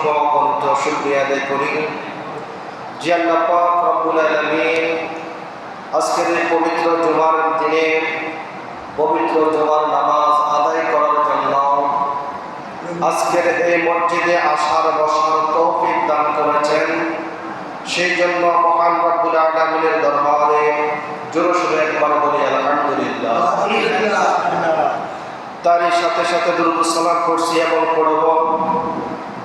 অসংখ্য অগণিত শুকরিয়া আদায় করি যে আল্লাহ পাক রব্বুল আলামিন আজকের এই পবিত্র জুমার দিনে পবিত্র জুমার নামাজ আদায় করার জন্য আজকের এই মসজিদে আসার বসার তৌফিক দান করেছেন। সেই জন্য মহান রব্বুল আলামিনের দরবারে জোরে সোরে একবার বলি আলহামদুলিল্লাহ। তারই সাথে সাথে দুরূদ সালাম করছি এবং পড়ব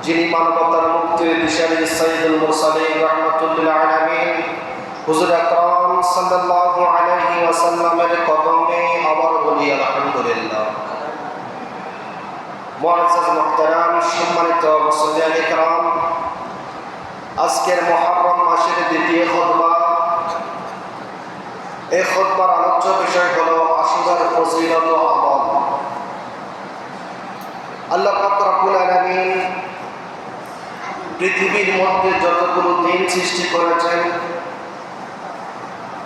যিনি মানবতার মুক্তির দিশারি সাইয়্যিদুল মুরসালিন রাহমাতুল্লিল আলামিন হুজুর আকরাম সাল্লাল্লাহু আলাইহি ওয়াসাল্লামের কদমে আবার বলি আলহামদুলিল্লাহ। মুআজ্জাজ মুহতারাম সম্মানিত মুসল্লিয়ান ইকরাম, আজকের মুহররম মাসের দ্বিতীয় খুতবা। এই খুতবার আলোচ্য বিষয় হলো আশুরার ফজিলত ও আমল। আল্লাহ পাক রব্বুল আলামিন পৃথিবীর মধ্যে যতগুলো দিন সৃষ্টি করেছেন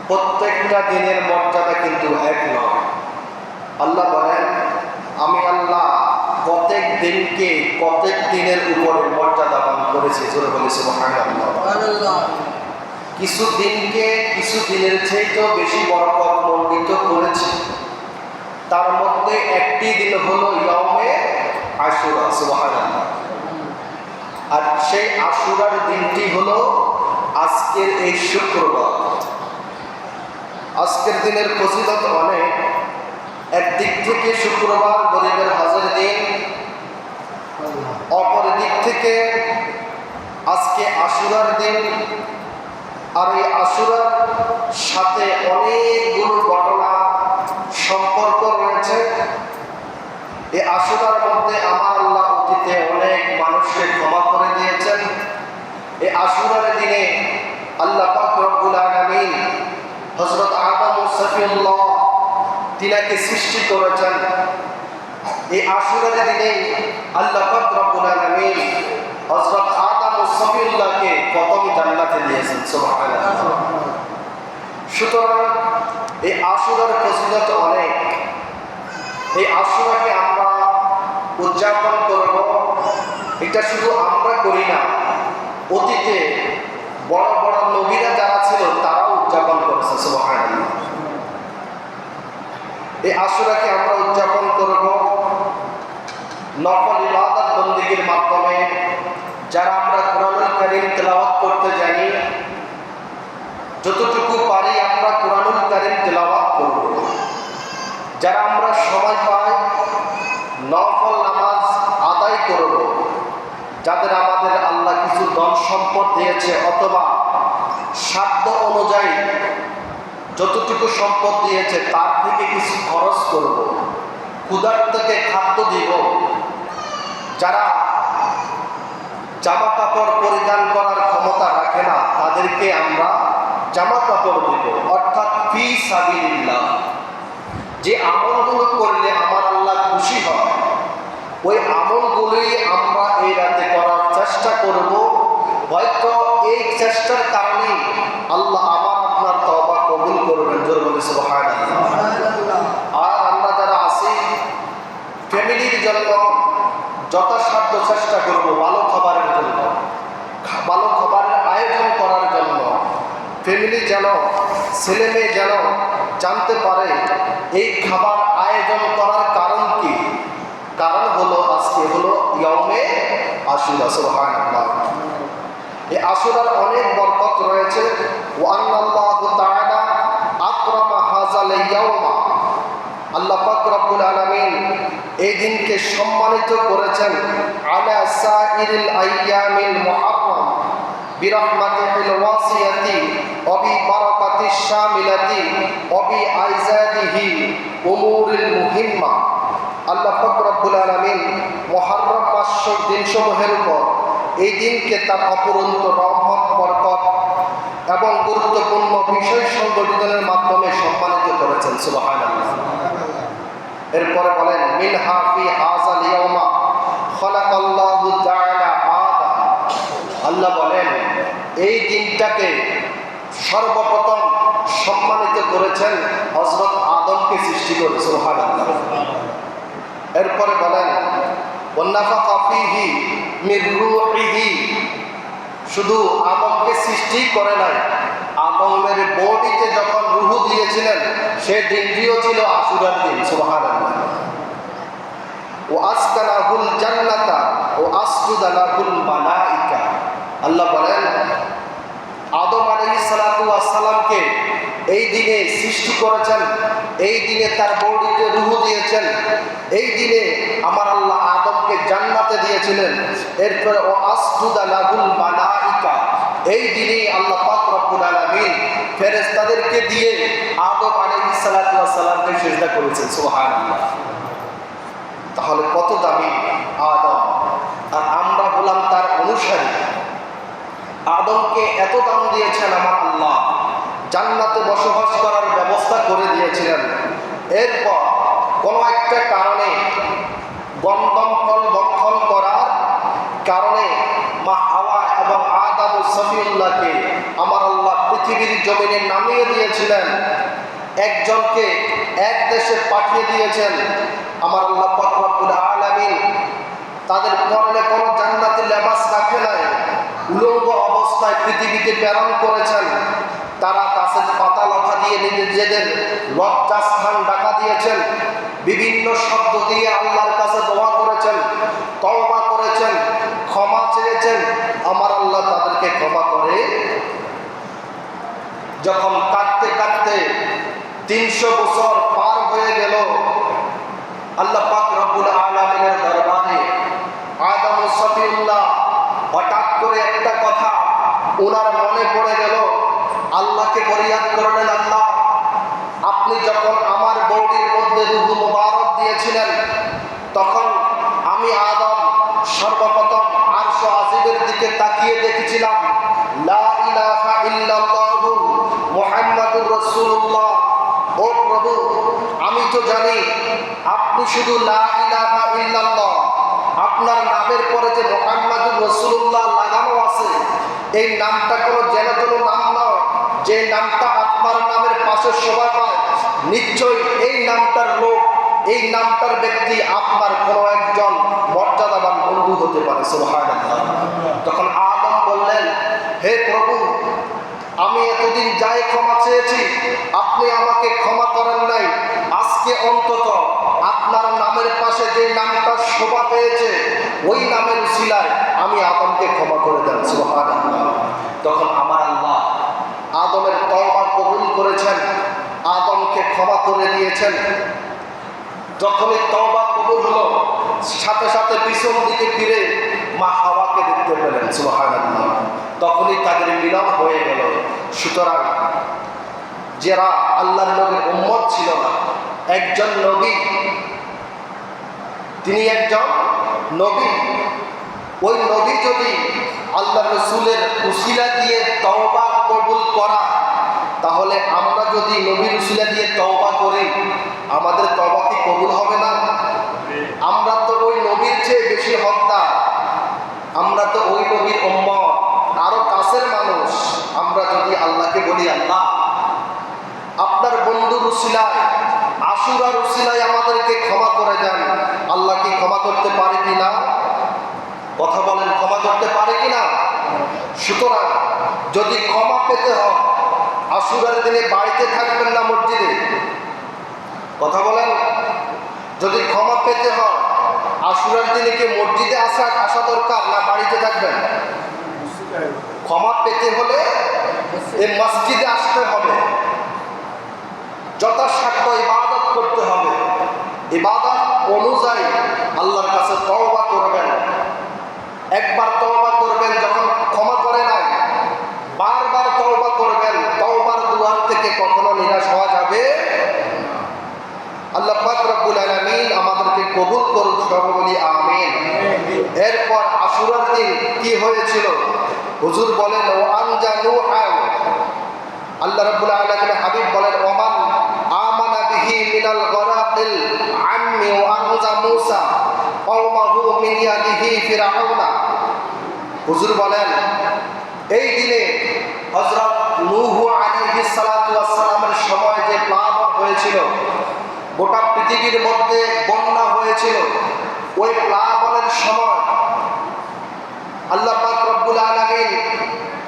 প্রত্যেকটা দিনের মর্যাদা কিন্তু এক নয়। আল্লাহ বলেন, আমি আল্লাহ প্রত্যেক দিনকে প্রত্যেক দিনের উপরে মর্যাদাবান করেছি। জোরে বলি সুবহানাল্লাহ। কিছু দিনকে কিছু দিনের চাইতেও বেশি বরকত মণ্ডিত করেছি। তার মধ্যে একটি দিন হলো ইয়াউমে আশুরা। সুবহানাল্লাহ। আর সেই আশুরার দিনটি হলো আজকের এই শুক্রবার। আজকের দিনের ফজিলত অনেক। একদিক থেকে শুক্রবার গরিবের হজের দিন, অপর দিক থেকে আজকে আশুরার দিন। আর এই আশুরার সাথে অনেকগুলো ঘটনা সম্পর্ক রয়েছে। এই আশুরার মধ্যে আমার আল্লাহ অতীতে অনেক মানুষকে ক্ষমা করে দিয়েছেন। এই আশুরার দিনে আল্লাহ পাক রব্বুল আলামিন হযরত আদম সফিউল্লাহ তিনাকে সৃষ্টি করেছেন। এই আশুরার দিনে আল্লাহ পাক রব্বুল আলামিন হযরত আদম সফিউল্লাহকে প্রথম জান্নাতে দিয়েছেন। সুবহানাল্লাহ। সুতরাং এই আশুরার ফজিলত অনেক। এই আশুরাকে আমরা উদযাপন করব, এটা শুধু আমরা করি না, অতীতে বড় বড় নবীরা যারা ছিল তারাও উদযাপন করেছে। সুবহানাল্লাহ। এই আশুরাকে আমরা উদযাপন করব নফল ইবাদত বন্দেগীর মাধ্যমে। যারা আমরা কোরআনুল কারীম তেলাওয়াত করতে জানি, যতটুকু পারি আমরা কোরআনুল কারীম তেলাওয়াত করব। যারা আমরা সময় পাই নফল নামাজ আদায় করব। যাদের আমাদের আল্লাহ কিছু ধন সম্পদ দিয়েছে অথবা সাধ্য অনুযায়ী যতটুকু সম্পদ দিয়েছে তার থেকে কিছু খরচ করব, ক্ষুধার্তকে খাদ্য দিব। যারা জামা কাপড় পরিধান করার ক্ষমতা রাখে না তাদেরকে আমরা জামা কাপড় দিব, অর্থাৎ ফি সাবিলিল্লাহ। যে আমলগুলো করলে আমার আল্লাহ খুশি হয় ওই আমলগুলোই আমরা এই রাতে করার চেষ্টা করব। হয়তো এই চেষ্টার কারণেই আল্লাহ আমার আপনার তওবা কবুল করবেন। জোরে বলি সুবহানাল্লাহ। আর আমরা যারা আছি ফ্যামিলির জন্য যথাসাধ্য চেষ্টা করব ভালো খাবারের জন্য, ভালো খাবারের আয়োজন করার জন্য। ফ্যামিলি যেন, ছেলে মেয়ে যেন জানতে পারে এই খাবার আয়োজন করার কারণ কি। কারণ হলো আজকে হলো ইয়াউমে আশুরা। সুবহানাল্লাহ। এই আশুরার অনেক বরকত রয়েছে। ওয়া আল্লাহু তাআলা আকরামা হাযাল ইয়াউমা, আল্লাহ পাক রব্বুল আলামিন এই দিনকে সম্মানিত করেছেন আলা সাইরিল আইয়ামিল মুহাররম বিরহমাতিল ওয়াসিয়াতি ওয়া বিবারাকাতিশ শামিলাতি ওয়া বিআইজাদিহি উমুরিল মুহিম্মা। আল্লাহ পাক রব্বুল আলামিন মুহররম মাসের দিনসমূহের উপর এই দিনকে তার অপরন্ত রহমত, বরকত এবং গুরুত্বপূর্ণ বিষয় সংগঠনের মাধ্যমে সম্মানিত করেছেন। সুবহানাল্লাহ। এরপরে বলেন, মিনহা ফি হাযাল ইয়াউমা খালাকাল্লাহু তাআলা আদম। আল্লাহ বলেন এই দিনটাকে সর্বপ্রথম সম্মানিত করেছেন হযরত আদমকে সৃষ্টি করে। সুবহানাল্লাহ। এরপরে বলেন, ওয়ানাফাখা ফীহি মির রূহিহি, শুধু আদমকে সৃষ্টি করে নাই, আদমের বডিতে যখন রূহ দিয়েছিলেন সে দিনটিও ছিল আশুরার দিন। সুবহানাল্লাহ। ও আসকানাহুল জান্নাতা ও আসজুদা লাহুল মালাইকা। আল্লাহ বলেন আদম আলাইহিস সালাতু ওয়াস সালামকে এই দিনে সৃষ্টি করেছেন, এই দিনে তার বডিতে রূহ দিয়েছেন, এই দিনে আমার আল্লাহ আদমকে জান্নাতে দিয়েছিলেন। এরপরে ও আসজুদা লাহুল মালাইকা, এই দিনেই আল্লাহ পাক রব্বুল আলামিন ফেরেশতাদেরকে দিয়ে আদম আলাইহিস সালাতু ওয়াস সালামকে সিজদা করেছেন। সুবহানাল্লাহ। তাহলে কত দামি আদম, আর আমরা হলাম তার অনুসারী। আদমকে এত দাম দিয়েছেন আমার আল্লাহ, জান্নাতে বসবাস করার ব্যবস্থা করে দিয়েছিলেন। এরপর কোনো একটা কারণে গন্ধম ফল ভক্ষণ করার কারণে মা হাওয়া এবং আদম ও সফিউল্লাহকে আমার আল্লাহ পৃথিবীর জমিনে নামিয়ে দিয়েছিলেন। একজনকে এক দেশে পাঠিয়ে দিয়েছেন আমার আল্লাহ পাক রব্বুল আলামিন। তাদের পরনে কোনো জান্নাতি লেবাস রাখে নাই, উলঙ্গ অবস্থায় পৃথিবীতে প্রেরণ করেছেন। তারা গাছের পাতা লতা দিয়ে নিজেদের লজ্জাস্থান ঢাকা দিয়েছেন, বিভিন্ন শব্দ দিয়ে আল্লাহর কাছে দোয়া করেছেন, তওবা করেছেন, ক্ষমা চেয়েছেন। আমার আল্লাহ তাদেরকে ক্ষমা করে যখন কাটতে কাটতে 300 বছর পার হয়ে গেল, আল্লাহ পাক রব্বুল আলামিনের দরবারে আদম ও সফিউল্লাহ হঠাৎ করে একটা কথা ওনার মনে পড়ে গেল। আল্লাহকে ফরিয়াদ করলেন, আল্লাহ আপনি যখন আমার বডির মধ্যে রূহ মুবারক দিয়েছিলেন, তখন আমি আদম সর্বপ্রথম আরশ আজিমের দিকে তাকিয়ে দেখেছিলাম লা ইলাহা ইল্লাল্লাহু মুহাম্মাদুর রাসূলুল্লাহ। ও প্রভু, আমি তো জানি আপনি শুধু লা ইলাহা ইল্লাল্লাহ, আপনার নামের পরে যে মুহাম্মাদুর রাসূলুল্লাহ লাগানো আছে, এই নামটা কোনো যেন তেন নাম নয়, যে নামটা আপনার নামের পাশে শোভা পায়। নিশ্চয়ই এই নামটার লোক, এই নামটার ব্যক্তি আপনার কোনো একজন মর্যাদাবান বন্ধু হতে পারে। সুবহানাল্লাহ। তখন আদম বললেন, হে প্রভু, আমি এতদিন যাই ক্ষমা চেয়েছি আপনি আমাকে ক্ষমা করেন নাই, আজকে অন্তত আপনার নামের পাশে যে নামটা শোভা পেয়েছে ওই নামের উসিলায় আমি আদমকে ক্ষমা করে দেন। সুবহানাল্লাহ। তখন আমার আল্লাহ আদমের তওবা কবুল করেছেন, আদমকে ক্ষমা করে দিয়েছেন। যখনই তওবা কবুল হলো, সাথে সাথে পিছন দিকে ফিরে মা হাওয়াকে দেখতে পেলেন। সুবহানাল্লাহ। তখনই তাদের মিলন হয়ে গেল। সুতরাং যারা আল্লাহর নবীর উম্মত ছিল না, একজন নবী, তিনি একজন নবী, ওই নবী যদি আল্লাহ রসুলের উসিলা দিয়ে তওবা কবুল করা, তাহলে আমরা যদি নবীর উসিলা দিয়ে তওবা করি, আমাদের তওবা কি কবুল হবে না? আমরা তো ওই নবীর চেয়ে বেশি হকদার, আমরা তো ওই নবীর উম্মত, আরো কাছের মানুষ। আমরা যদি আল্লাহকে বলি, আল্লাহ আপনার বন্ধুর উসিলায়, আশুরার উসিলায় আমাদেরকে ক্ষমা করে দেন, আল্লাহ কি ক্ষমা করতে পারে কিনা? কথা বলেন, ক্ষমা করতে পারে কিনা? সুতরাং যদি ক্ষমা পেতে হয়, আশুরার দিনে বাড়িতে থাকবেন না মসজিদে? কথা বলেন, যদি ক্ষমা পেতে হয় আশুরার দিনে কি মসজিদে আসা দরকার না বাড়িতে থাকবেন? ক্ষমা পেতে হলে এই মসজিদে আসতে হবে, যথাসাধ্য ইবাদত করতে হবে, ইবাদত অনুযায়ী আল্লাহর কাছে তওবা করবেন। একবার তওবা করবেন যখন ক্ষমা করে নাই, বারবার তওবা করবেন। তওবার দুয়ার থেকে কখনো নিরাশ হওয়া যাবে। আল্লাহ পাক রব্বুল আলামিন আমাদেরকে কবুল করুন, সবাই বলি আমিন। এরপর আশুরার দিন কি হয়েছিল? হুজুর বলেন, ও আনজানু আন, আল্লাহ রাব্বুল আলামিন হাবিব বলেন, ওমান আমানা বিহি মিনাল গরাকিল আম্মি ওয়া আনজা মূসা কওমাহু মিন ইয়াদিহি ফিরআউনা। হুজুর বলেন, এই দিনে হযরত নূহ আলাইহিস সালাতু ওয়াস সালামের সময় যে প্লাবন হয়েছিল, গোটা পৃথিবীর মধ্যে বন্যা হয়েছিল, ওই প্লাবনের সময় আল্লাহ পাক রব্বুল আলামিন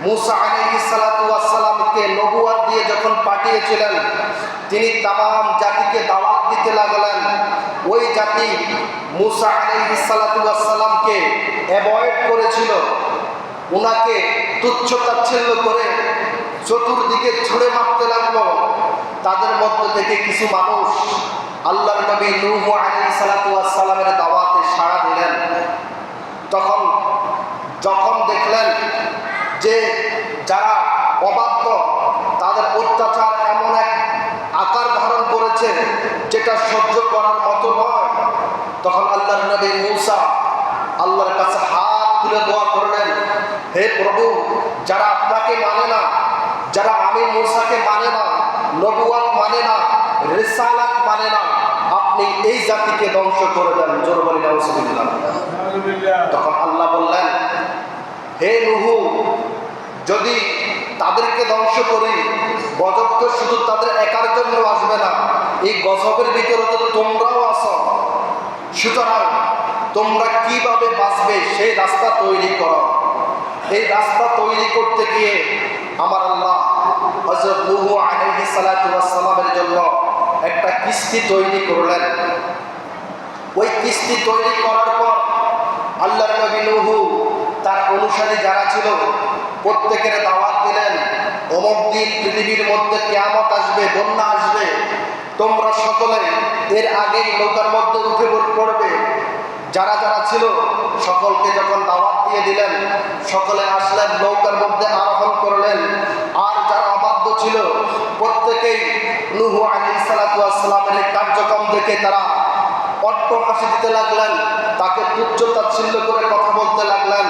মুসা আলাইহিস সালাতু ওয়াস সালামকে নবুয়ত দিয়ে যখন পাঠিয়েছিলেন, তিনি তাম জাতিকে দাওয়াত দিতে লাগলেন। ওই জাতি মুসা আলাইহিস সালাতু ওয়াস সালামকে অ্যাভয়েড করেছিল, ওনাকে তুচ্ছ তাচ্ছিল্য করে চতুর্দিকে ছুঁড়ে মারতে লাগলো। তাদের মধ্য থেকে কিছু মানুষ আল্লাহর নবী নূহ আলাইহিস সালাতু ওয়াস সালামের দাওয়াতে সাড়া দিলেন। যখন দেখলেন যে যারা অবাধ্য, তাদের অত্যাচার এমন এক আকার ধারণ করেছে যেটা সহ্য করার মতো নয়, তখন আল্লাহর নবী মূসা আল্লাহর কাছে হাত তুলে দোয়া করলেন, হে প্রভু, যারা আপনাকে মানে না, যারা আমি মূসাকে মানে না, নবুয়ত মানে না, রিসালাত মানে না, আপনি এই জাতিকে ধ্বংস করে দেন। জোর বলি নাউজুবিল্লাহ। তখন আল্লাহ বললেন, হে নূহ, যদি তাদেরকে ধ্বংস করি, গজব তো শুধু তাদের একার জন্য আসবে না, এই গজবের ভিতরে তো তোমরাও আছো। সুতরাং তোমরা কিভাবে বাঁচবে সেই রাস্তা তৈরি করো। এই রাস্তা তৈরি করতে গিয়ে আমার আল্লাহ হযরত নূহ আলাইহিস সালাতু ওয়াস সালামের জন্য একটা কিস্তি তৈরি করলেন। ওই কিস্তি তৈরি করার পর আল্লাহর নবী নূহ তার অনুসারী যারা ছিল প্রত্যেকের দাওয়াত দিলেন, অমুক দিন পৃথিবীর মধ্যে কিয়ামত আসবে, বন্যা আসবে, তোমরা সকলে এর আগেই নৌকার মধ্যে উঠে পড়বে। যারা যারা ছিল সকলকে যখন দাওয়াত দিয়ে দিলেন, সকলে আসলেন, নৌকার মধ্যে আরোহণ করলেন। আর যারা অবাধ্য ছিল প্রত্যেকেই নূহ আলাইহিস সালাতু ওয়াস সালামের কার্যক্রম দেখে তারা অট্টহাসি দিতে লাগলেন, তাকে তুচ্ছ তাচ্ছিল্য করে কথা বলতে লাগলেন।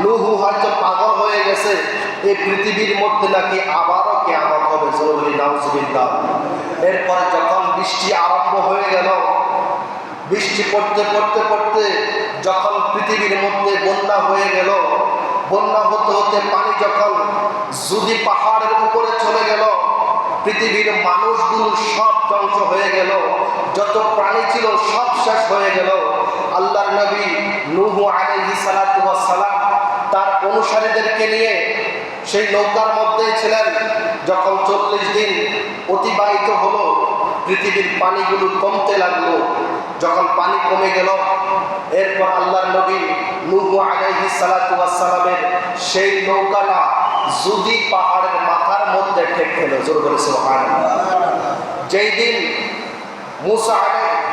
নূহ হয়তো পাগল হয়ে গেছে, এই পৃথিবীর মধ্যে নাকি আবারও কিয়ামত হবে। জোরে নাউজুবিল্লাহ। এরপরে যখন বৃষ্টি আরম্ভ হয়ে গেল, বৃষ্টি পড়তে পড়তে পড়তে যখন পৃথিবীর মধ্যে বন্যা হয়ে গেল, বন্যা হতে হতে পানি যখন যদি পাহাড়ের উপরে চলে গেল, পৃথিবীর মানুষগুলো সব ধ্বংস হয়ে গেল, যত প্রাণী ছিল সব শেষ হয়ে গেল। আল্লাহর নবী নূহ আলাইহিস সালাতু ওয়াস সালাম তার অনুসারীদেরকে নিয়ে সেই নৌকার মধ্যেই ছিলেন। যখন 40 দিন অতিবাহিত হলো, পৃথিবীর পানিগুলো কমতে লাগলো। যখন পানি কমে গেল, এরপর আল্লাহর নবী নূহ আলাইহিস সালাতু ওয়াস সালামের সেই নৌকাটা যদি পাহাড়ের মাথার মধ্যে ঠেকল। জোর করে সুবহানাল্লাহ। যেই দিন মুসা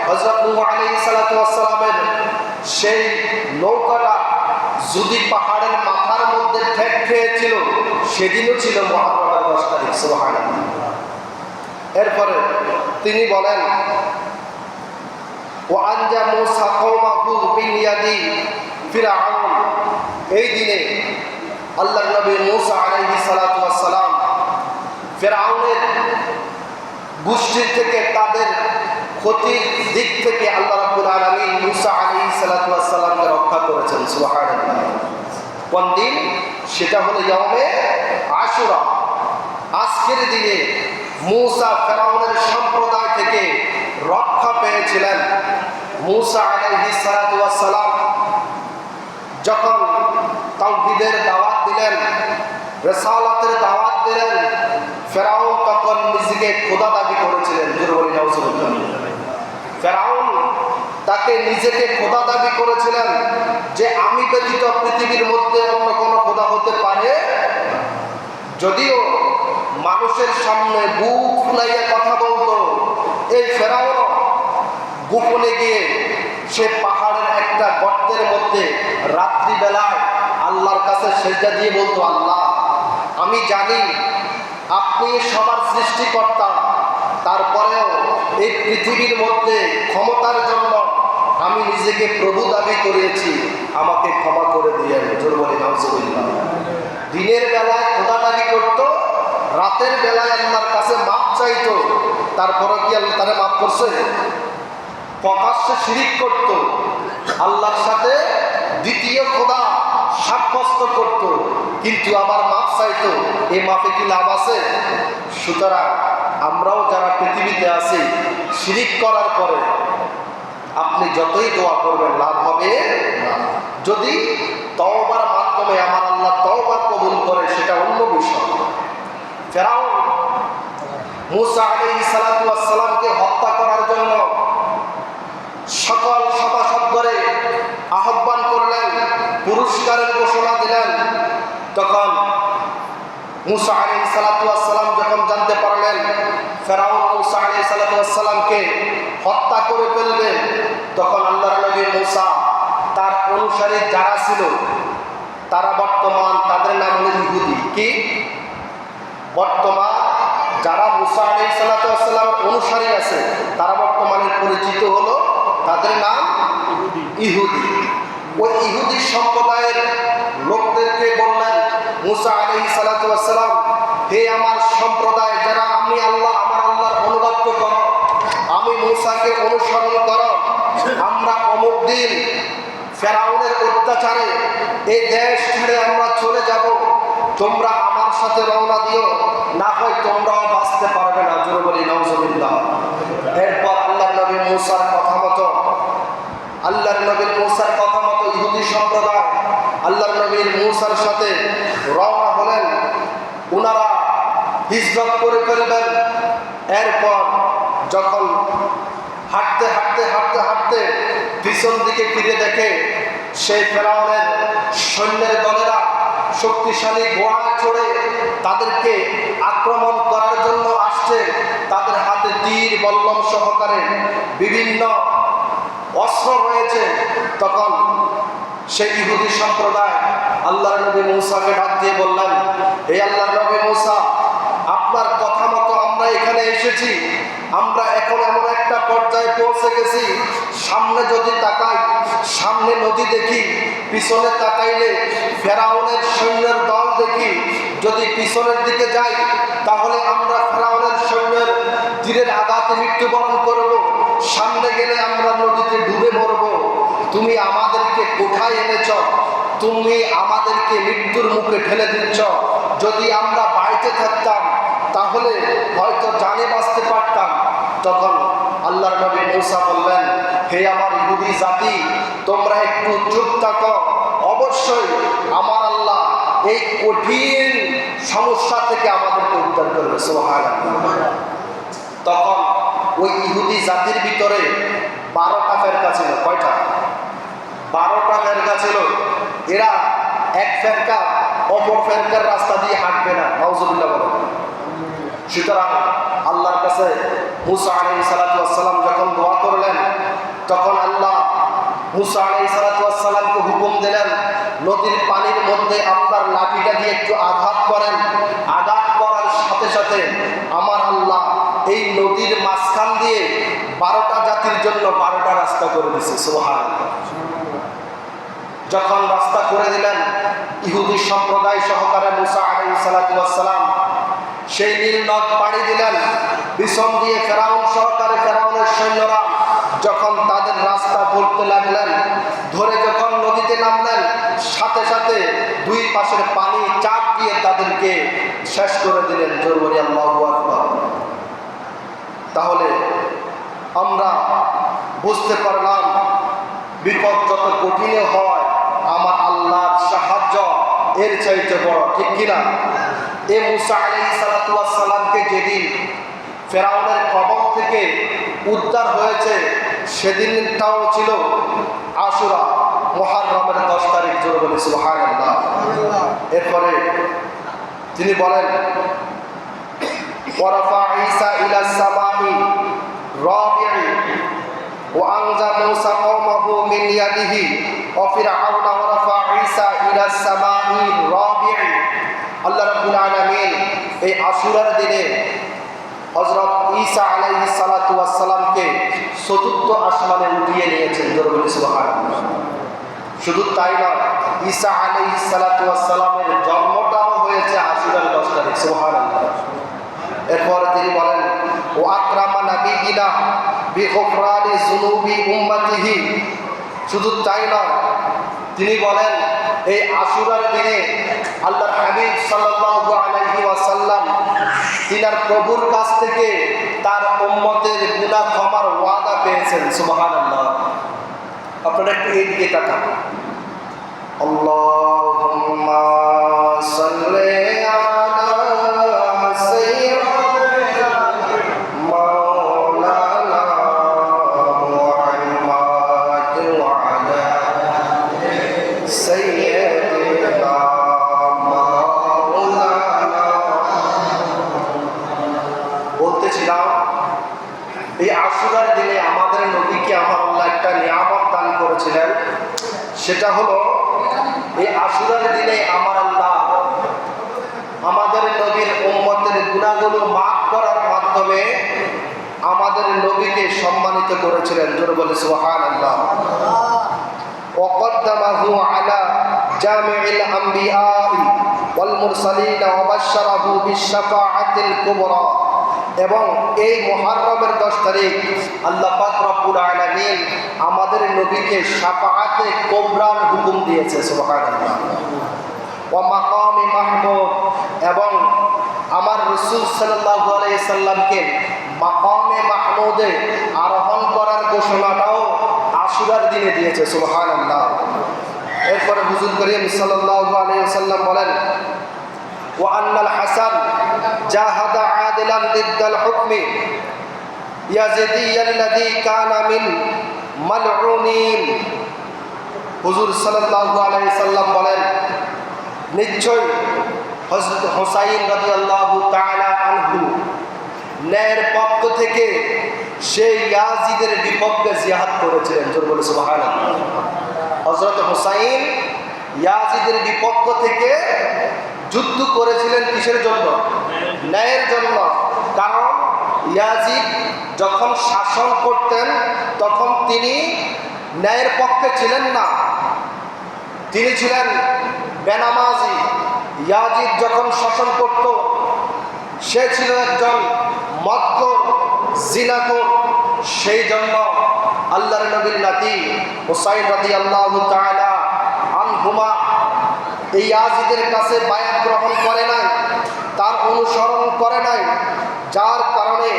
হযরত নূহ আলাইহিস সালাতু ওয়াস সালামের সেই নৌকাটা যদি পাহাড়ের মাথার মধ্যে ঠেক খেয়েছিল, সেদিনও ছিল মুহররমের 10 তারিখ। সুবহানাল্লাহ। এরপরে তিনি বলেন, ওয়ানজা মুসা কওমাহু বিনিয়াদি ফিরআউন। এই দিনে আল্লাহর নবী মুসা আলাইহিস সালাতু ওয়াস সালাম ফিরআউনের গোষ্ঠী থেকে, তাদের ক্ষতির দিক থেকে আল্লাহ রাব্বুল আলামিন মুসা আলাইহিস সালাতু ওয়াস সালামকে রক্ষা করেছেন। সুবহানাল্লাহ। কোন দিন? সেটা হলো ইয়াউমে আশুরা। আজকের দিনে মুসা ফিরআউনের সম্প্রদায় থেকে রক্ষা পেয়েছিলেন। মুসা আলাইহিস সালাতু ওয়াস সালাম যখন তাওহীদের দাওয়াত দিলেন, রিসালাতের দাওয়াত দিলেন, ফিরআউন তখন নিজেকে খোদা দাবি করেছিলেন। ফিরআউন তাকে নিজেকে খোদা দাবি করেছিলেন যে আমি ব্যতীত পৃথিবীর মধ্যে অন্য কোনো খোদা হতে পারে? যদিও মানুষের সামনে বুক ফুলাইয়া কথা বলতো, এই ফিরআউন গোপনে গিয়ে সে পাহাড়ের একটা গর্তের মধ্যে রাত্রিবেলায় আল্লাহর কাছে সেজদা দিয়ে বলতো, আল্লাহ, আমি জানি আপনি সবার সৃষ্টিকর্তা, তারপরেও এই পৃথিবীর মধ্যে ক্ষমতার জন্য আমি নিজেকে প্রভু দাবি করেছি, আমাকে ক্ষমা করে দিয়েন। জোর বলি নাউজুবিল্লাহ। দিনের বেলায় খোদা দাবি করত, রাতের বেলায় আল্লাহর কাছে মাপ চাইতো, তারপরে কি আল্লাহ তারা মাফ করছে? প্রকাশ্যে শিরিক করত, আল্লাহর সাথে দ্বিতীয় খোদা সাব্যস্ত করত, কিন্তু আবার মাপ চাইতো। এই মাপে কি লাভ আছে? সুতরাং আমরাও যারা পৃথিবীতে আছি, শিরিক করার পরে আপনি যতই দোয়া করবেন লাভ হবে না। যদি তওবার মাধ্যমে আমার আল্লাহ তওবা কবুল করে সেটা অন্য বিষয়। ফেরাউন মূসা আলাইহিস সালাতু ওয়াস সালামকে হত্যা করার জন্য সকল সভাসদরে আহ্বান করলেন, পুরস্কারের ঘোষণা দিলেন। তখন মূসা আলাইহিস সালাতু ওয়াস সালাম যখন জানতে পারলেন ফেরাউন মূসা আলাইহিস সালাতু ওয়াস সালামকে হত্যা করে ফেলবে, তখন আল্লাহর নবী মূসা তার অনুসারী যারা ছিল তারা বর্তমান তাদের নাম হলো ইহুদি। কি বর্তমান যারা মূসা আলাইহিস সালাতু ওয়াস সালামের অনুসারী আছে তারা বর্তমানে পরিচিত হলো তাদের নাম ইহুদি। ওই ইহুদি সম্প্রদায়ের লোকদেরকে বললেন মূসা আলাইহিস সালাতু ওয়াস সালাম, হে আমার সম্প্রদায় যারা আমি আল্লাহ আমার আল্লাহর অনুগত্য করো, আমি মূসাকে অনুসরণ করো, আমরা অমুক দিন ফেরাউনের অত্যাচারে এই দেশ ছেড়ে আমরা চলে যাব, তোমরা আমার সাথে রওনা দিও, না হয় তোমরাও বাঁচতে পারবে না। জোরে বলি নাউজুবিল্লাহ। এরপর আল্লাহর নবী মূসার কথা মতো ইহুদি সম্প্রদায় আল্লাহর নবীর মূসার সাথে রওনা হলেন। ওনারা হিজরত করে ফেলবেন। এরপর যখন হাঁটতে হাঁটতে হাঁটতে হাঁটতে পিছন দিকে ফিরে দেখে সেই ফেরাউনের সৈন্যের দলেরা শক্তিশালী ঘোড়ায় চড়ে তাদেরকে আক্রমণ করার জন্য আসছে। তাদের হাতে তীর বল্লম সহকারে বিভিন্ন অস্ত্র রয়েছে। তখন সেই ইহুদি সম্প্রদায় আল্লাহর নবী মূসাকে ডাক দিয়ে বললেন, হে আল্লাহর নবী মূসা, আপনার কথা মতো আমরা এখানে এসেছি। আমরা এখন এমন একটা পর্যায়ে পৌঁছে গেছি, সামনে যদি তাকাই সামনে নদী দেখি, পিছনে তাকাইলে ফেরাউনের সৈন্যের দল দেখি। যদি পিছনের দিকে যাই তাহলে আমরা ফেরাউনের সৈন্যের তীরের আঘাতে মৃত্যুবরণ করব, সামনে গেলে আমরা নদীতে ডুবে মরব। তুমি আমাদেরকে কোথায় এনেছ? তুমি আমাদেরকে মৃত্যুর মুখে ঠেলে দিচ্ছ। যদি আমরা বাড়িতে থাকতাম তাহলে হয়তো জানে বাঁচতে পারতাম। তখন আল্লাহর নবী মূসা বললেন, হে আমার ইহুদি জাতি, তোমরা একটু চুপ থাকো। অবশ্যই আমার আল্লাহ এই কঠিন সমস্যা থেকে আমাদেরকে উদ্ধার করবে। সুবহানাল্লাহ। তখন ওই ইহুদি জাতির ভিতরে 12টা ফেরকা ছিল। কয়টা? 12টা ফেরকা ছিল। এরা এক ফেরকা অপর ফেরকার রাস্তা দিয়ে হাঁটবে না। নাউজুবিল্লাহ বলেন। সুতরাং আল্লাহর কাছে মূসা আলাইহিস সালাতু ওয়াস সালাম যখন দোয়া করলেন, তখন আল্লাহ মূসা আলাইহিস সালাতু ওয়াস সালামকে হুকুম দিলেন, নদীর পানির মধ্যে আপনার লাঠিটা দিয়ে একটু আঘাত করেন। আঘাত করার সাথে সাথে আমার আল্লাহ এই নদীর মাঝখান দিয়ে 12টা জাতির জন্য 12টা রাস্তা করে দিয়েছে। সুবহানাল্লাহ। যখন রাস্তা করে দিলেন, ইহুদি সম্প্রদায় সহকারে মূসা আলাইহিস সালাতু ওয়াস সালাম সেই নীল নদ পাড়ি দিলেন। পিছন দিয়ে ফেরাউন সহকারে ফেরাউনের সৈন্যরা যখন তাদের রাস্তা ধরতে লাগলেন, ধরে যখন নদীতে নামলেন, সাথে সাথে দুই পাশের পানি চাপ দিয়ে তাদেরকে শেষ করে দিলেন। জোরে বলি আল্লাহু আকবার। তাহলে আমরা বুঝতে পারলাম বিপদ যত কঠিন হয় আমার আল্লাহর সাহায্য এর চাইতে বড়। ঠিক কিনা? এ মূসা আলাইহিস সালাতু ওয়াস সালামকে যেদিন ফেরাউনের কবল থেকে উদ্ধার হয়েছে সেদিনটাও ছিল আশুরা, মুহররমের 10 তারিখ। জোরে বলি সুবহানাল্লাহ। এরপরে তিনি বলেন, ওয়ারাফা ঈসা ইলাস সামাই রাবি'i ওয়া আনজা মূসা কওমাহু মিন ইয়াদিহি ওয়া ফিরআউনা ওয়ারাফা ঈসা ইলাস সামাই রাবি'i। আল্লাহ রাব্বুল আলামিন এই আশুরার দিনে হযরত ঈসা আলাইহিস সালাতু ওয়াস সালামকে চতুর্থ আসমানে উঠিয়ে নিয়েছেন। জোরে বলি সুবহানাল্লাহ। শুধু তাই নয়, ঈসা আলাইহিস সালাতু ওয়াস সালামের জন্মটাও হয়েছে আশুরার 10 তারিখ। সুবহানাল্লাহ। এরপর তিনি বলেন, ও আকরামা নাবিয়িনা বিগফরানি যুনুবি উম্মতিহি। শুধু তাই নয়, তিনি বলেন এই আশুরার দিনে আল্লাহর হাবিব সাল্লাল্লাহু আলাইহি ওয়াসাল্লাম তিনার প্রভুর কাছ থেকে তার উম্মতের গুনাহ ক্ষমার ওয়াদা পেয়েছেন। সুবহানাল্লাহ। আপনারা একটু এই দিকে তাকান। আল্লাহুম্মা সাল্লি আলা সাইয়্যিদিনা মাওলানা মুহাম্মাদ ওয়া আলা সাইয়্যিদিনা মাওলানা। বলতেছিলাম এই আশুরার দিনে আমাদের নবীকে আমার আল্লাহ একটা নিয়ামত দান করেছিলেন। সেটা হলো এই আশুরার দিনে আমার আল্লাহ আমাদের নবীর উম্মতের গুনাহগুলো মাফ করার মাধ্যমে আমাদের নবীকে সম্মানিত করেছিলেন। জোরে বলে সুবহানাল্লাহ। وقدمه على جامع الأنبياء والمرسلين وبشره بالشفاعة الكبرى। এবং এই মুহররমের 10 তারিখ আল্লাহ পাক রব্বুল আলামিন আমাদের নবীকে শাফাআতে কুবরার হুকুম দিয়েছে। সুবহানাল্লাহ। ওয়া মাকামে মাহমুদ, এবং আমার রাসূল সাল্লাল্লাহু আলাইহি সাল্লামকে মাকামে মাহমুদে আরোহণ করার ঘোষণাটাও আশুরার দিনে দিয়েছে। সুবহানাল্লাহ। এরপরে হুজুর করিম সাল্লাল্লাহু আলাইহি সাল্লাম বলেন, ওয়া আন্নাল হাসান জাহাদা আদিলান দিদ্দাল হুকমি ইয়াজিদিয়াল্লাযী কানা মিন মালউনিন। হুজুর সাল্লাল্লাহু আলাইহি সাল্লাম বলেন, নিশ্চয় হযরত হুসাইন রাদিয়াল্লাহু তাআলা আনহু ন্যায়ের পক্ষ থেকে সেই ইয়াজিদের বিপক্ষে জিহাদ করেছিলেন। জোরে বলে সুবহানাল্লাহ। হযরত হুসাইন ইয়াজিদের বিপক্ষ থেকে যুদ্ধ করেছিলেন কিসের জন্য? ন্যায়ের জন্য। কারণ ইয়াজিদ যখন শাসন করতেন তখন তিনি ন্যায়ের পক্ষে ছিলেন না, তিনি ছিলেন বেনামাজি। ইয়াজিদ যখন শাসন করত সে ছিল একজন মদখোর, জিনাখোর। সেই জন্য আল্লাহর নবীর নাতি হুসাইন রাদিয়াল্লাহু তাআলা আনহুমা এই ইয়াজিদের কাছে বায়াত গ্রহণ করে নাই, তার অনুসরণ করে নাই, যার কারণে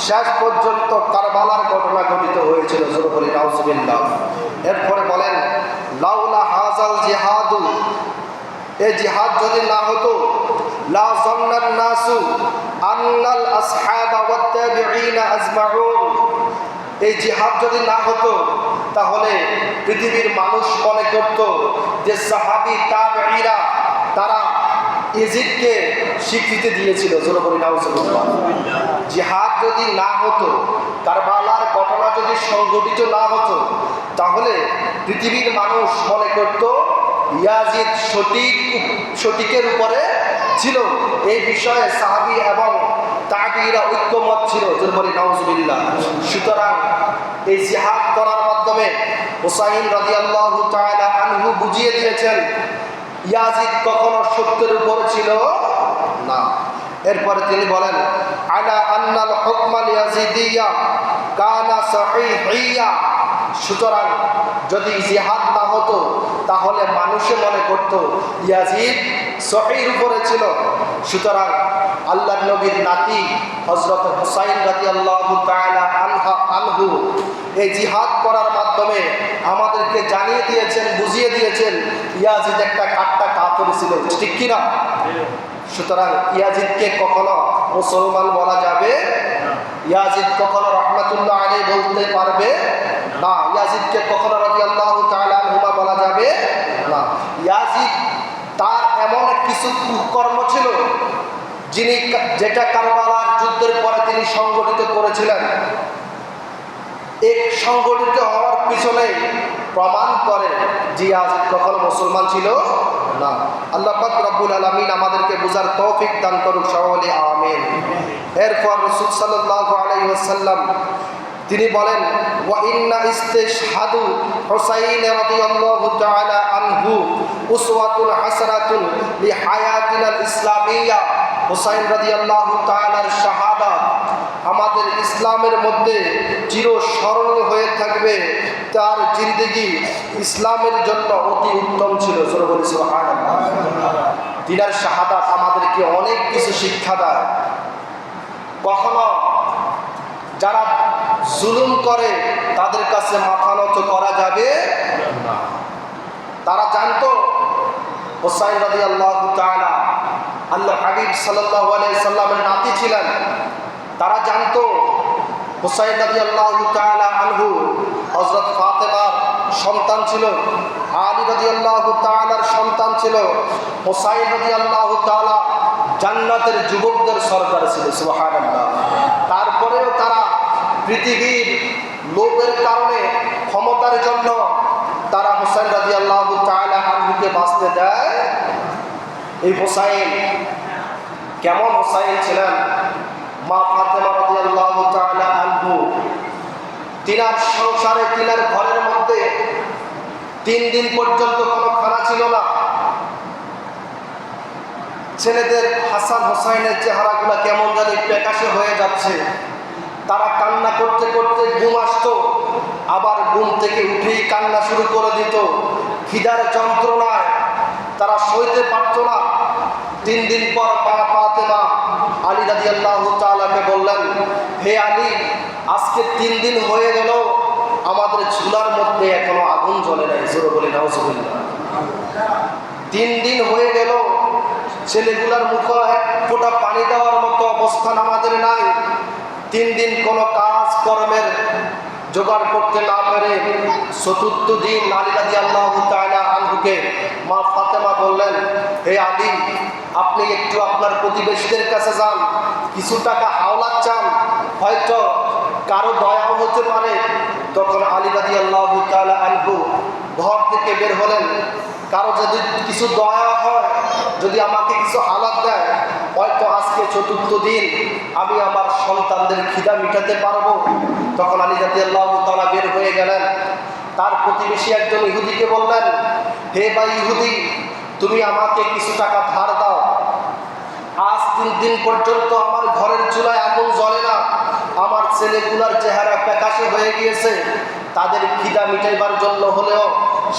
শেষ পর্যন্ত কারবালার ঘটনা ঘটিত হয়েছিল। জোরে বলি নাউজুবিল্লাহ। এরপরে বলেন, লাউলা হাজাল জিহাদু, এই জিহাদ যদি না হতো, লা যান্নান নাসু আন্নাল আসহাবা ওয়াত তাবিঈনা আজমাউন, এই জিহাদ যদি না হতো তাহলে পৃথিবীর মানুষ মনে করত যে সাহাবী তাবেঈরা তারা ইজিদকে স্বীকৃতি দিয়েছিল। জোরে বলি নাউজুবিল্লাহ। জিহাদ যদি না হতো, কারবালার ঘটনা যদি সংঘটিত না হতো, তাহলে পৃথিবীর মানুষ মনে করত ইয়াজিদ সঠিকের উপরে ছিল। এই বিষয়ে সাহাবী এবং তাবেঈরা ঐক্যমত ছিল। জোরে বলি নাউজুবিল্লাহ। সুতরাং এই জিহাদ করার মাধ্যমে হুসাইন রাদিয়াল্লাহু তাআলা আনহু বুঝিয়ে দিয়েছেন ইয়াজিদ কখনো সত্যের উপর ছিল না। এরপরে তিনি বলেন, আলা আন্নাল হুকমাল ইয়াজিদিয়া কানা সাহিহিয়া। সুতরাং যদি জিহাদ না হতো তাহলে মানুষে মনে করত ইয়াজিদ সহির উপরে ছিল। সুতরাং আল্লাহর নবীর নাতি হযরত হুসাইন রাদিয়াল্লাহু তাআলা আনহু এই জিহাদ করার মাধ্যমে আমাদেরকে জানিয়ে দিয়েছেন, বুঝিয়ে দিয়েছেন ইয়াজিদ একটা কাট্টা কাফের ছিল। ঠিক কি না? সুতরাং ইয়াজিদকে কখনো মুসলমান বলা যাবে, ইয়াজিদ কখনো রাহমাতুল্লাহ আলাইহি বলতে পারবে না, ইয়াজিদকে কখনো রাদিয়াল্লাহু তাআলা আনহুমা বলা যাবে না। ইয়াজিদ তার এমন কিছু কর্ম ছিল যেটা কারবালার যুদ্ধের পরে তিনি সংগঠিত করেছিলেন। এক সংগঠিত হওয়ার পিছনে প্রমাণ করে যে ইয়াজিদ কখনো মুসলমান ছিল না। আল্লাহ পাক রব্বুল আলামিন আমাদেরকে বুঝার তৌফিক দান করুক, সকলে আমিন। এরপর রাসূল সাল্লাল্লাহু আলাইহি ওয়াসাল্লাম তিনি বলেন, ওয়া ইন্না ইস্তিশহাদু হুসাইন রাদিয়াল্লাহু তাআলা আনহু উসওয়াতুন হাসানাতুন লিহায়াতিনাল ইসলামিয়্যা। হুসাইন রাদিয়াল্লাহু তাআলার শাহাদাত আমাদের ইসলামের মধ্যে চিরস্মরণীয় হয়ে থাকবে। তার জিন্দেগি ইসলামের জন্য অতি উত্তম ছিল। জোরে বলি সুবহানাল্লাহ। দিনের শাহাদাত আমাদেরকে অনেক কিছু শিক্ষা দেয়। কখনো যারা জুলুম করে তাদের কাছে মাথা নত করা যাবে না। তারা জানতো হুসাইন রাদিয়াল্লাহু তাআলা আল্লাহ হাবিব সাল্লাল্লাহু আলাইহি সাল্লামের নাতি ছিলেন। তারা জানতো হুসাইন রাদিয়াল্লাহু তাআলা আনহু হযরত ফাতেমার সন্তান ছিল, আলী রাদিয়াল্লাহু তাআলার সন্তান ছিল, হুসাইন রাদিয়াল্লাহু তাআলা জান্নাতের যুবকদের সরদার ছিল। সুবহানাল্লাহ। তারপরেও তারা পৃথিবীর লোভের কারণে, ক্ষমতার জন্য তারা হুসাইন রাদিয়াল্লাহু তাআলা আনহুকে বাঁচতে দেয়। এই হুসাইন কেমন হুসাইন ছিলেন? মা ফাতেমা রাদিয়াল্লাহু তাআলা আনহু তিনার সংসারে, তিনার ঘরের মধ্যে 3 দিন পর্যন্ত কোনো খানা ছিল না। ছেলেদের হাসান হোসাইনের চেহারাগুলো কেমন জানি প্যাকাশে হয়ে যাচ্ছে। তারা কান্না করতে করতে ঘুম আসতো, আবার ঘুম থেকে উঠেই কান্না শুরু করে দিত। খিদার যন্ত্রণায় তারা সইতে পারত না। 3 দিন পর ফাতেমা আলী রাদিয়াল্লাহু তাআলাকে বললেন, হে আলী, আজকে 3 দিন হয়ে গেল, আমাদের চুলার মধ্যে এখনো আগুন জ্বলে নাই। জোরে বলে নাউজুবিল্লাহ। 3 দিন হয়ে গেল, ছেলেগুলার মুখে এক ফোঁটা পানি দেওয়ার মতো অবস্থান আমাদের নাই। 3 দিন কোনো কাজ কর্মের জোগাড় করতে না পেরে 4th দিন আলী রাদিয়াল্লাহু তাআলা আনহুকে মা ফাতেমা বললেন, হে আলী, আপনি একটু আপনার প্রতিবেশীদের কাছে যান, কিছু টাকা হাওলাত চান, হয়তো কারো দয়াও হতে পারে। তখন আলী রাদিয়াল্লাহু তাআলা আনহু ঘর থেকে বের হলেন। কারো যদি কিছু দয়া হয়, যদি আমাকে কিছু হালাত দেয়, হয়তো আজকে 4th দিন আমি আমার সন্তানদের খিদা মিটাতে পারবো। তখন আলী রাদিয়াল্লাহু তাআলা বের হয়ে গেলেন। তার প্রতিবেশী একজন ইহুদিকে বললেন, হে ভাই ইহুদি, তুমি আমাকে কিছু টাকা ধার দাও। আজ 3 দিন পর্যন্ত আমার ঘরের চুলায় আগুন জ্বলে না, আমার ছেলেগুলার চেহারা প্যাকাশে হয়ে গিয়েছে। তাদের খিদা মিটাইবার জন্য হলেও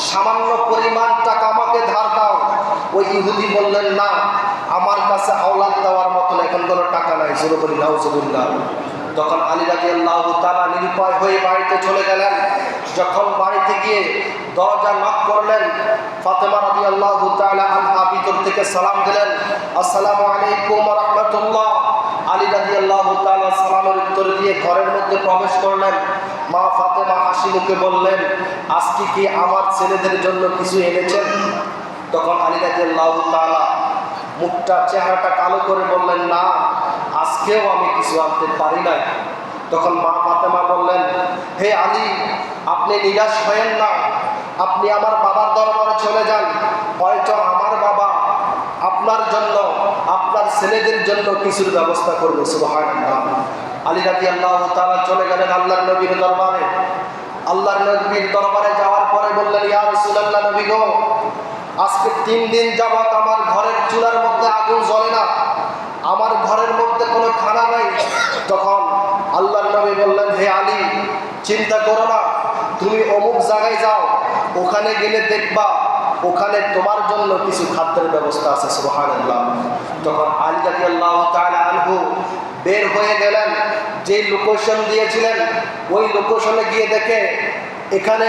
সামান্য পরিমাণ টাকা আমাকে ধার দাও। ওই ইহুদি বললেন, না, আমার কাছে আওলাদ দেওয়ার মতন এখন কোনো টাকা নাই। জোরে বলি নাউজুবিল্লাহ। তখন আলী রাদিয়াল্লাহু তাআলা নিরুপায় হয়ে বাড়িতে চলে গেলেন। যখন বাড়িতে গিয়ে দরজা নক করলেন, ফাতেমা রাদিয়াল্লাহু তাআলা আনহা ভিতর থেকে সালাম দিলেন, আসসালামু আলাইকুম ওয়া রাহমাতুল্লাহ। আলী রাদিয়াল্লাহু তাআলা সালামের উত্তর দিয়ে ঘরের মধ্যে প্রবেশ করলেন। মা ফাতেমা হাসি মুখে বললেন, আজকে কি আমার ছেলেদের জন্য কিছু এনেছেন? তখন আলী রাদিয়াল্লাহু তাআলা মুখটা, চেহারাটা কালো করে বললেন, না, আজকেও আমি কিছু আনতে পারি নাই। তখন মা ফাতেমা বললেন, হে আলী, আপনি নিরাশ হয়েন না, আপনি আমার বাবার দরবারে চলে যান, হয়তো আমার বাবা আপনার জন্য, আপনার ছেলেদের জন্য কিছুর ব্যবস্থা করবে। সুবহানাল্লাহ। আলী রাদিয়াল্লাহু তাআলা চলে গেলেন আল্লাহর নবীর দরবারে। আল্লাহর নবীর দরবারে যাওয়ার পরে বললেন, ইয়া রাসূলুল্লাহ, নবী গো, আজকে 3 দিন যাবত আমার ঘরের চুলার মধ্যে আগুন জ্বলে না, আমার ঘরের মধ্যে কোনো খানা নাই। তখন আল্লাহর নবী বললেন, হে আলী, চিন্তা করো না, তুমি অমুক জায়গায় যাও, ওখানে গেলে দেখবা ওখানে তোমার জন্য কিছু খাদ্যের ব্যবস্থা আছে। সুবহানাল্লাহ। তখন আলী রাদিয়াল্লাহু তাআলা আনহু বের হয়ে গেলেন। যে লোকেশন দিয়েছিলেন ওই লোকেশনে গিয়ে দেখে এখানে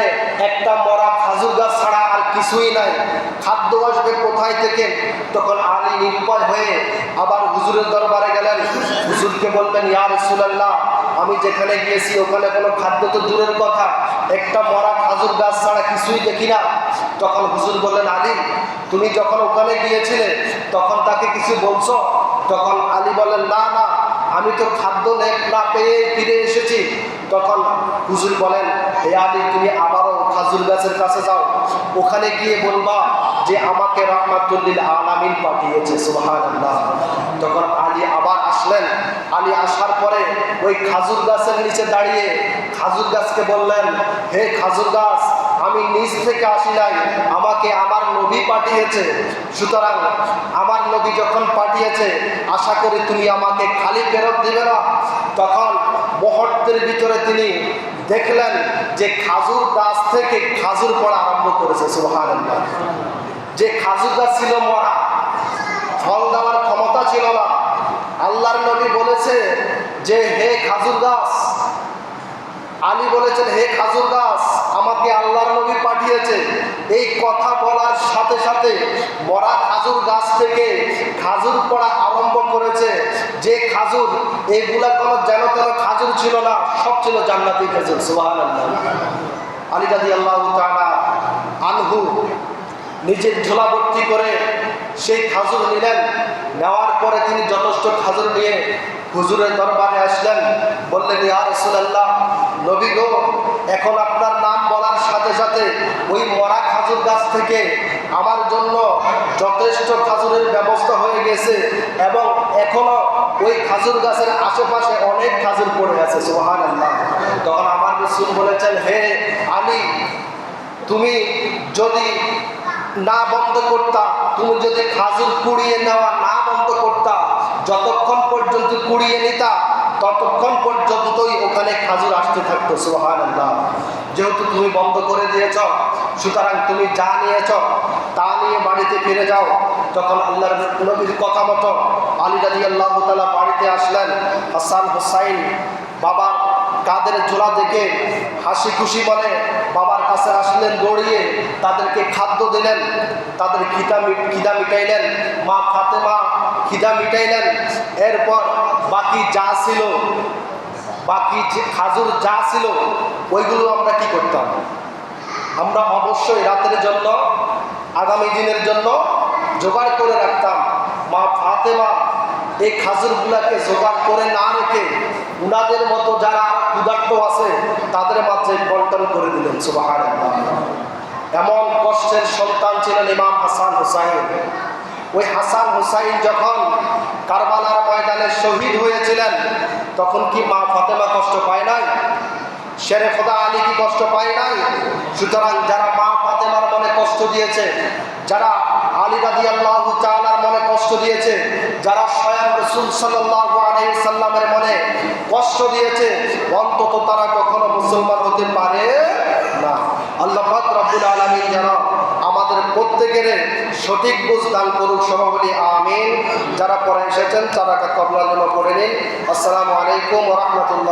একটা মরা খাজুর গাছ ছাড়া আর কিছুই নাই। খাদ্য আসবে কোথায় থেকে? তখন আলী নিরুপায় হয়ে আবার হুজুরের দরবারে গেলেন। হুজুরকে বললেন, ইয়া রাসূলুল্লাহ, আমি যেখানে গিয়েছি ওখানে কোনো খাদ্য তো দূরের কথা, একটা মরা খাজুর গাছ ছাড়া কিছুই দেখি না। তখন হুজুর বললেন, আলী, তুমি যখন ওখানে গিয়েছিলে তখন তাকে কিছু বলছো? তখন আলী বললেন, না না, আমি তো খাদ্য না পেয়ে ফিরে এসেছি। তখন হুজুর বলেন, হে আলী, তুমি আবারও খাজুর গাছের কাছে যাও, ওখানে গিয়ে বলবা যে আমাকে রাহমাতুল লিল আলামিন পাঠিয়েছে। সুবহানাল্লাহ। তখন আলী আবার আসলেন। আলী আসার পরে ওই খাজুর গাছের নিচে দাঁড়িয়ে খাজুর গাছকে বললেন, হে খাজুর গাছ, আমি নিজ থেকে আসি নাই, আমাকে আমার নবী পাঠিয়েছে। সুতরাং আমার নবী যখন পাঠিয়েছে, আশা করি তুমি আমাকে খালি ফেরত দিবে না। তখন মুহূর্তের ভিতরে তিনি দেখলেন যে খাজুর গাছ থেকে খাজুর পড়া আরম্ভ করেছে। সুবহানাল্লাহ। যে খাজুর গাছ ছিল মরা, ফল দেওয়ার ক্ষমতা ছিল না। আল্লাহর নবী বলেছে যে, হে খাজুর গাছ, আলী বলেছেন, হে খাজুর গাছ, আমাকে আল্লাহর নবী পাঠিয়েছে। এই কথা বলার সাথে সাথে মরা খাজুর গাছ থেকে খাজুর পড়া আরম্ভ করেছে। যে খাজুর, এগুলা কোনো যেন তেন খাজুর ছিল না, সব ছিল জান্নাতি খাজুর। সুবহানাল্লাহ। আলী রাদিয়াল্লাহু তাআলা আনহু নিজের ঝোলা ভর্তি করে সেই খাজুর নিলেন। নেওয়ার পরে তিনি যথেষ্ট খাজুর নিয়ে হুজুরের দরবারে আসলেন। বললেন, ইয়া রাসূলুল্লাহ, নবী গো, এখন আপনার নাম বলার সাথে সাথে ওই মরা খাজুর গাছ থেকে আমার জন্য যথেষ্ট খাজুরের ব্যবস্থা হয়ে গেছে এবং এখনো ওই খাজুর গাছের আশেপাশে অনেক খাজুর পড়ে আছে। সুবহানাল্লাহ। তখন আমার রাসূল বলেছেন, হে আলী, তুমি যদি না বন্ধ করতা, তুমি যদি খাজুর কুড়িয়ে নেওয়া না বন্ধ করতা, যতক্ষণ পর্যন্ত কুড়িয়ে নিতা ততক্ষণ পর্যন্তই ওখানে খাজুর আসতে থাকতো। সুবহানাল্লাহ। যেহেতু তুমি বন্ধ করে দিয়েছ, সুতরাং তুমি যা নিয়েছ তা নিয়ে বাড়িতে ফিরে যাও। তখন আল্লাহর নবীর কথা মতো আলী রাদিয়াল্লাহু তাআলা বাড়িতে আসলেন। হাসান হুসাইন বাবার কাদের জোড়া দেখে হাসি খুশি বলে বাবার কাছে আসলেন দৌড়িয়ে, তাদেরকে খাদ্য দিলেন, তাদের খিদা মিটাইলেন। মা ফাতেমা খিদা মিটাইলেন। এরপর বাকি যা ছিল, বাকি খাজুর যা ছিল, ওইগুলো আমরা কি করতাম? আমরা অবশ্যই রাতের জন্য, আগামী দিনের জন্য জোগাড় করে রাখতাম। মা ফাতেমা এই খাজুরগুলাকে জোগাড় করে না রেখে উনাদের মতো যারা ক্ষুধার্ত আছে তাদের মাঝে বন্টন করে দিলেন। সুবহানাল্লাহ। এমন কষ্টের সন্তান ছিলেন ইমাম হাসান হুসাইন। ওই হাসান হুসাইন যখন কারবালার ময়দানে শহীদ হয়েছিলেন, তখন কি মা ফাতেমা কষ্ট পায় নাই? শেরে খোদা আলী কি কষ্ট পায় নাই? সুতরাং যারা মা ফাতেমার মনে কষ্ট দিয়েছে, যারা আলী রাদিয়াল্লাহু তাআলার মনে কষ্ট দিয়েছে, যারা স্বয়ং রাসূল সাল্লাল্লাহু আলাইহি সাল্লামের মনে কষ্ট দিয়েছে, অন্তত তারা কখনো মুসলমান হতে পারে না। আল্লাহ পাক রব্বুল আলামিন যেন আমাদের প্রত্যেকের সঠিক বুঝ দান করুক। সবাই বলি আমিন। যারা পড়ে এসেছেন তারা কবুল যেন করে নিন। আসসালামু আলাইকুম ওয়া রাহমাতুল্লাহ।